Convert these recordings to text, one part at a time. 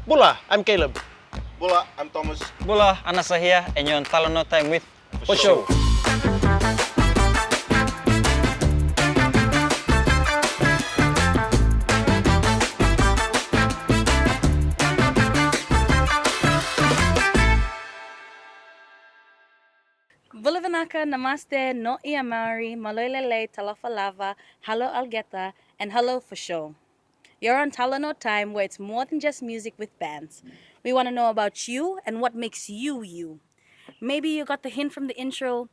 Bula, I'm Caleb. Bula, I'm Thomas. Bula, Anasa here, and you're on Talanoa Time with FoSho. Bulavanaka, Namaste, No Iamari, Maloilele, Talafalava, Hello Algeta, and Hello FoSho. You're on Talanoa Time, where it's more than just music with bands. We want to know about you and what makes you you. Maybe you got the hint from the intro,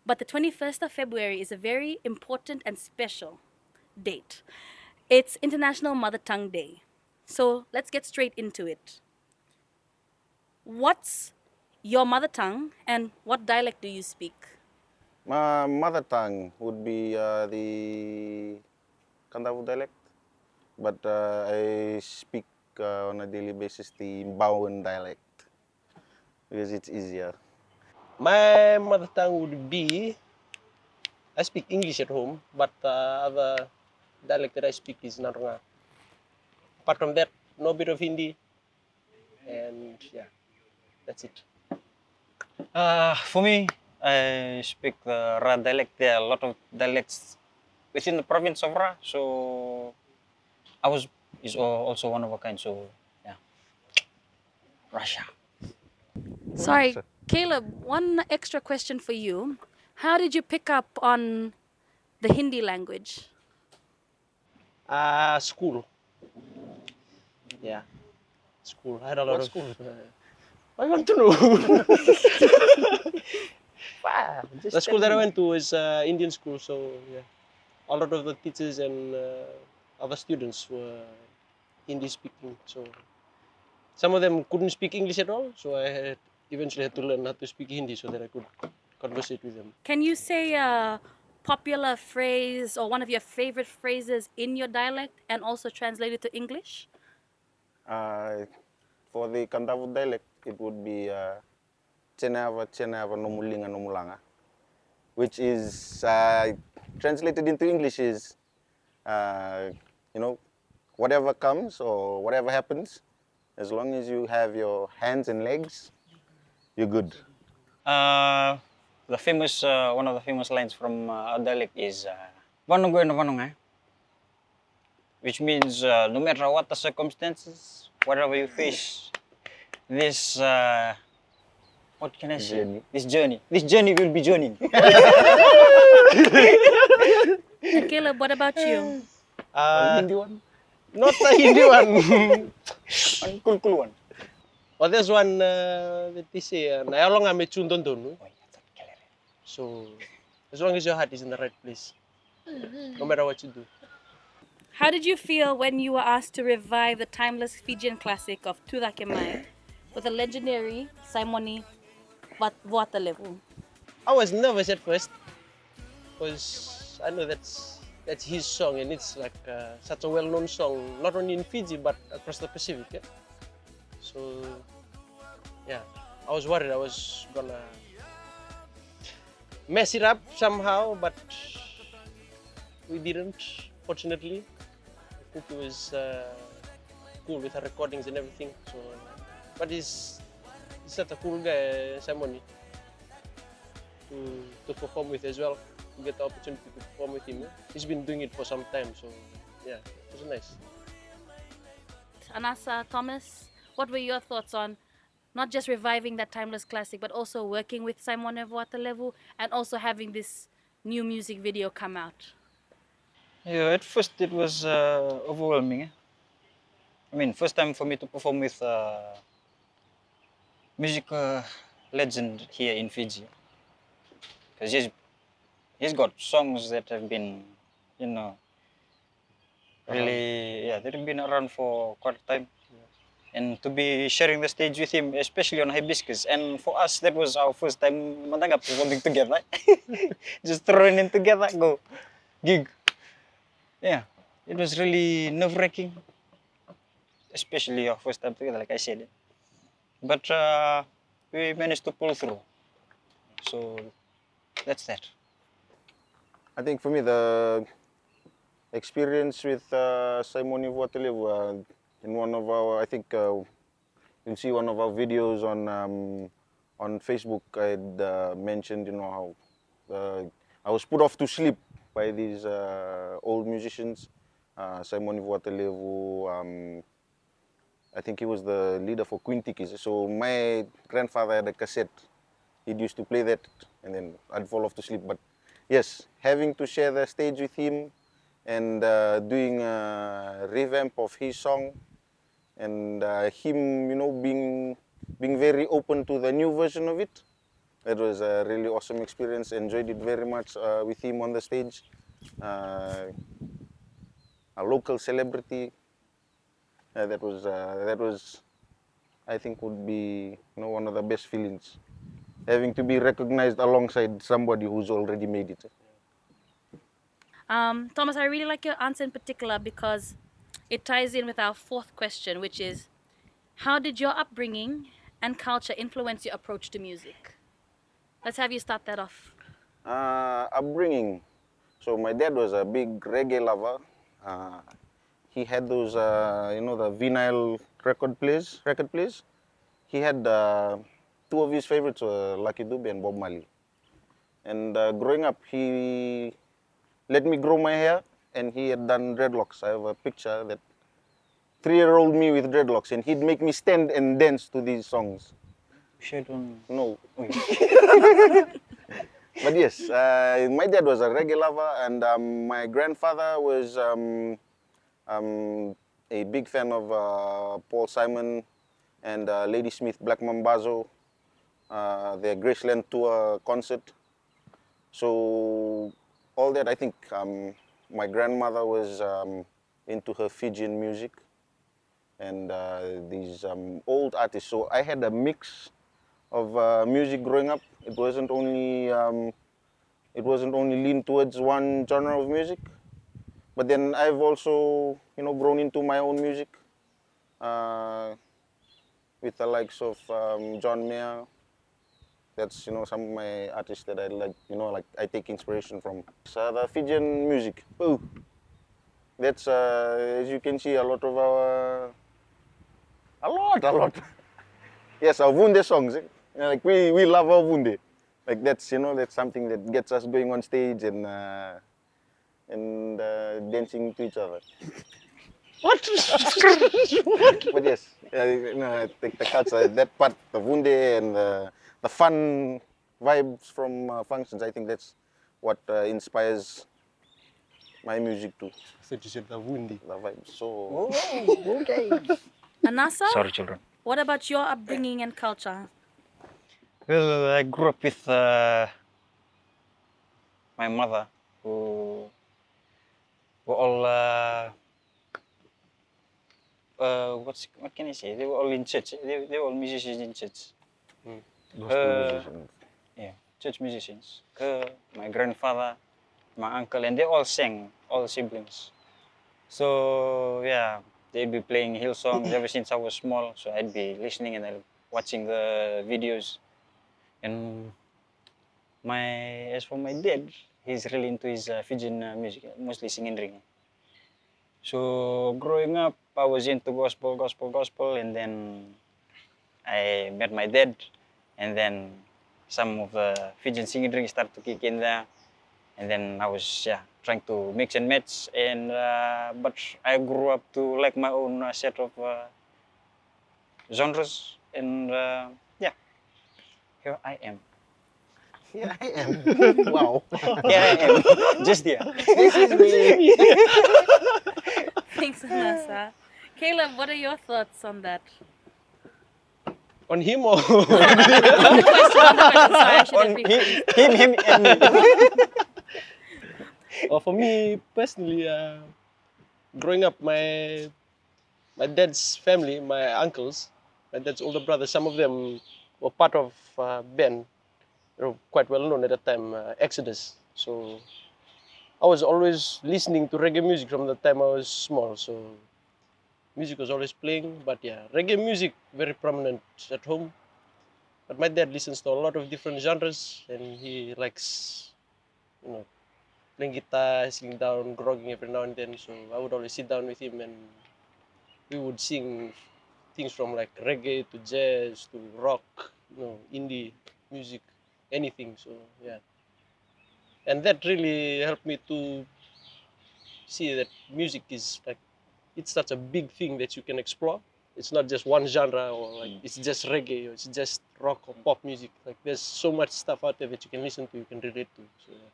but the 21st of February is a very important and special date. It's International Mother Tongue Day. So let's get straight into it. What's your mother tongue and what dialect do you speak? My mother tongue would be the Kandavu dialect, but I speak on a daily basis the Bowen dialect because it's easier. My mother tongue would be, I speak English at home, but other dialect that I speak is Narunga. Apart from that, no bit of Hindi, and yeah, that's it. For me, I speak the Ra dialect. There are a lot of dialects within the province of Ra, so ours is also one of a kind. So yeah, Russia. Sorry, Caleb, one extra question for you. How did you pick up on the Hindi language? School. Yeah, school. I had a lot of school. I want to know. The school that I went to is Indian school, so yeah, a lot of the teachers and other students were Hindi speaking. So some of them couldn't speak English at all, so I eventually had to learn how to speak Hindi so that I could conversate with them. Can you say a popular phrase or one of your favorite phrases in your dialect and also translate it to English? For the Kandavu dialect, it would be Chenava Nomulinga Nomulanga, which is translated into English is, whatever comes or whatever happens, as long as you have your hands and legs, you're good. The famous one of the famous lines from our dialect is "Vanungoy na vanungai," which means no matter what the circumstances, whatever you face, this what can I say? Journey. This journey will be journeying. And Caleb, what about you? Hindi one? Not the Hindi one. One cool one. Well, there's one that they say, "Nayalong ame chundondonu." So, as long as your heart is in the right place, no matter what you do. How did you feel when you were asked to revive the timeless Fijian classic of Turakemai with the legendary Simoni Vuatalevu? I was nervous at first because I know that's his song and it's like such a well-known song, not only in Fiji but across the Pacific. Yeah? So, yeah, I was worried I was gonna mess it up somehow, but we didn't, fortunately. I think it was cool with her recordings and everything. So, but he's such a cool guy, Simon, to perform with as well. To get the opportunity to perform with him. He's been doing it for some time, so yeah, it was nice. Anasa, Thomas, what were your thoughts on not just reviving that timeless classic, but also working with Simon Vuatalevu and also having this new music video come out? Yeah, at first it was overwhelming. I mean, first time for me to perform with music legend here in Fiji, because he's got songs that have been, really, yeah, they've been around for quite a time. And to be sharing the stage with him, especially on Hibiscus, and for us, that was our first time performing together. Just throwing in together, go gig. Yeah, it was really nerve-wracking, especially our first time together, like I said. But we managed to pull through. So that's that. I think for me, the experience with Simoni Vuatalevu in one of our, I think, you'll see one of our videos on Facebook. I'd mentioned, how I was put off to sleep by these old musicians. Simon Ivuatelevu, I think he was the leader for Quintikis. So my grandfather had a cassette. He used to play that, and then I'd fall off to sleep. But yes, having to share the stage with him and doing a revamp of his song, and him, being very open to the new version of it. That was a really awesome experience. Enjoyed it very much with him on the stage. A local celebrity. That was, I think, would be one of the best feelings. Having to be recognized alongside somebody who's already made it. Thomas, I really like your answer in particular because it ties in with our fourth question, which is, how did your upbringing and culture influence your approach to music? Let's have you start that off. Upbringing. So my dad was a big reggae lover. He had those, the vinyl record plays. He had two of his favorites were Lucky Dube and Bob Marley. And growing up, he let me grow my hair, and he had done dreadlocks. I have a picture that 3-year-old me with dreadlocks, and he'd make me stand and dance to these songs. No. But yes, my dad was a reggae lover, and my grandfather was a big fan of Paul Simon and Lady Smith Black Mambazo, their Graceland tour concert. So all that, I think my grandmother was into her Fijian music and these old artists. So I had a mix of music growing up. It wasn't only leaned towards one genre of music, but then I've also grown into my own music with the likes of John Mayer. That's some of my artists that I like. Like I take inspiration from. So the Fijian music. Oh, that's as you can see a lot of our a lot. Yes, our Vunde songs. Like we love our Vunde. Like that's that's something that gets us going on stage and dancing to each other. What? But yes, I think the culture, that part, the Vunde and the fun vibes from functions, I think that's what inspires my music too. So you said the Wundi. The vibes. So. Okay. Anasa, Sorry, children. what about your upbringing and culture? Well, I grew up with my mother, who were all what can I say? They were all in church. They were all musicians in church. Musicians. Yeah, church musicians. My grandfather, my uncle, and they all sang, all siblings. So yeah, they'd be playing hill songs ever since I was small. So I'd be listening and watching the videos. And as for my dad, he's really into his Fijian music, mostly singing ring. So growing up, I was into gospel, and then I met my dad, and then some of the Fijian singing ring started to kick in there, and then I was trying to mix and match, and but I grew up to like my own set of genres, and here I am. Here I am. Wow. Here I am. Just here. This is me. Thanks, Anasa. Caleb, what are your thoughts on that? On him or? On the question, sorry, I should have rephrased. Him, and me. Or for me personally, growing up, my dad's family, my uncles, my dad's older brothers, some of them were part of band, quite well known at that time, Exodus. So I was always listening to reggae music from the time I was small. So music was always playing, but yeah, reggae music very prominent at home. But my dad listens to a lot of different genres, and he likes, playing guitar, sitting down, grogging every now and then. So I would always sit down with him, and we would sing things from like reggae to jazz to rock, indie music, anything. So yeah, and that really helped me to see that music is like it's such a big thing that you can explore. It's not just one genre or like it's just reggae or it's just rock or pop music. Like there's so much stuff out there that you can listen to, you can relate to. So yeah.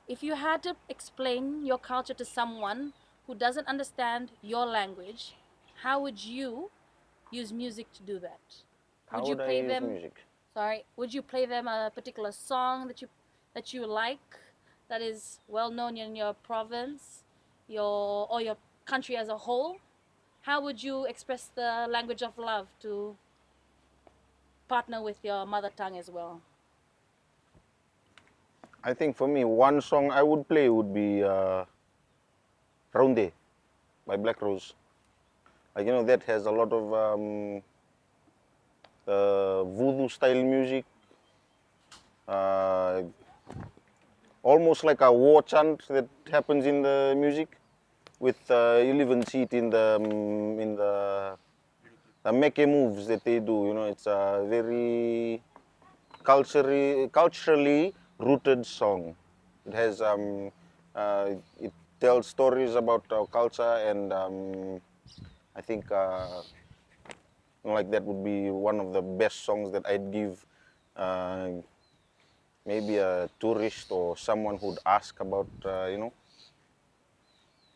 If you had to explain your culture to someone who doesn't understand your language, how would you use music to do that? How Would you would I play use them? music? Sorry, would you play them a particular song that you like, that is well known in your province, or your country as a whole? How would you express the language of love to partner with your mother tongue as well? I think for me, one song I would play would be Ronde by Black Rose. Like, that has a lot of voodoo style music, almost like a war chant that happens in the music. With you'll even see it in the meke moves that they do. It's a very culturally rooted song. It has it tells stories about our culture, and I think like that would be one of the best songs that I'd give maybe a tourist or someone who'd ask about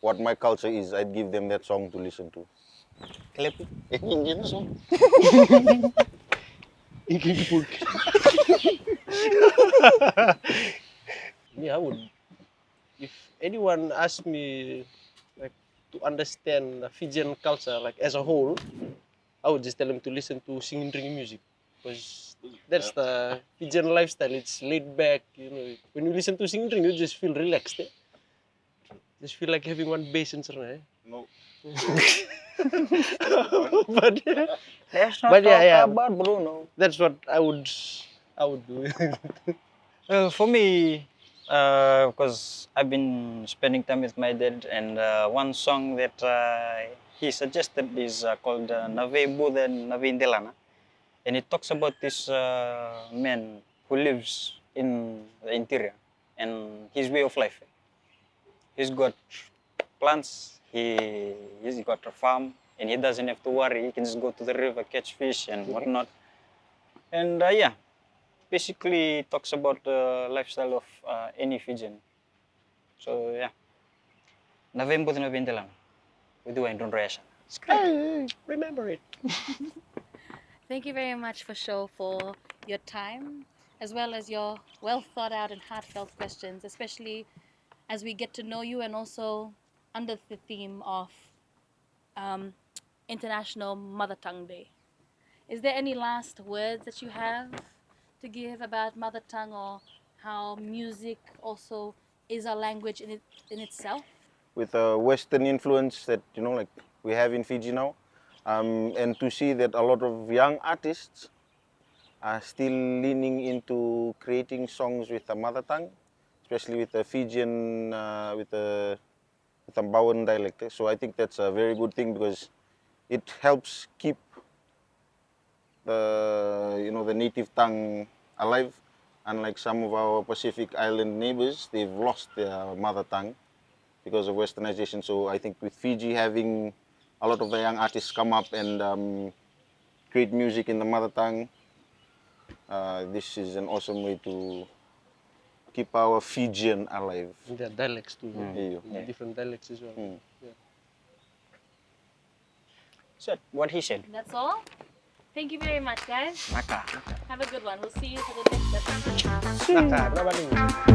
what my culture is. I'd give them that song to listen to. Indian song. Yeah, I would. If anyone asked me like to understand the Fijian culture like as a whole, I would just tell them to listen to singing drinking music because that's the Fijian lifestyle. It's laid back. When you listen to singing drinking, you just feel relaxed. Just feel like having one bass in sana. No. but Let's not But talk yeah. about Bruno. That's what I would do. For me, because I've been spending time with my dad, and one song that he suggested is called Nave Buddha Nave Indelana. And it talks about this man who lives in the interior and his way of life. He's got plants, he's got a farm, and he doesn't have to worry. He can just go to the river, catch fish and whatnot. And yeah, basically talks about the lifestyle of any Fijian. So yeah, November to November lang. We do Indonesia. Remember it. Thank you very much for your time, as well as your well thought out and heartfelt questions, especially as we get to know you, and also under the theme of International Mother Tongue Day. Is there any last words that you have to give about mother tongue, or how music also is a language in itself? With a Western influence that like we have in Fiji now, and to see that a lot of young artists are still leaning into creating songs with the mother tongue, especially with the Fijian, with the Bauan dialect. So I think that's a very good thing because it helps keep the native tongue alive. Unlike some of our Pacific Island neighbors, they've lost their mother tongue because of westernization. So I think with Fiji having a lot of the young artists come up and create music in the mother tongue, this is an awesome way to keep our Fijian alive. And there are dialects too. Yeah. Different dialects as well. Yeah. So what he said. That's all. Thank you very much, guys. Maka. Have a good one. We'll see you for the next episode. Naka,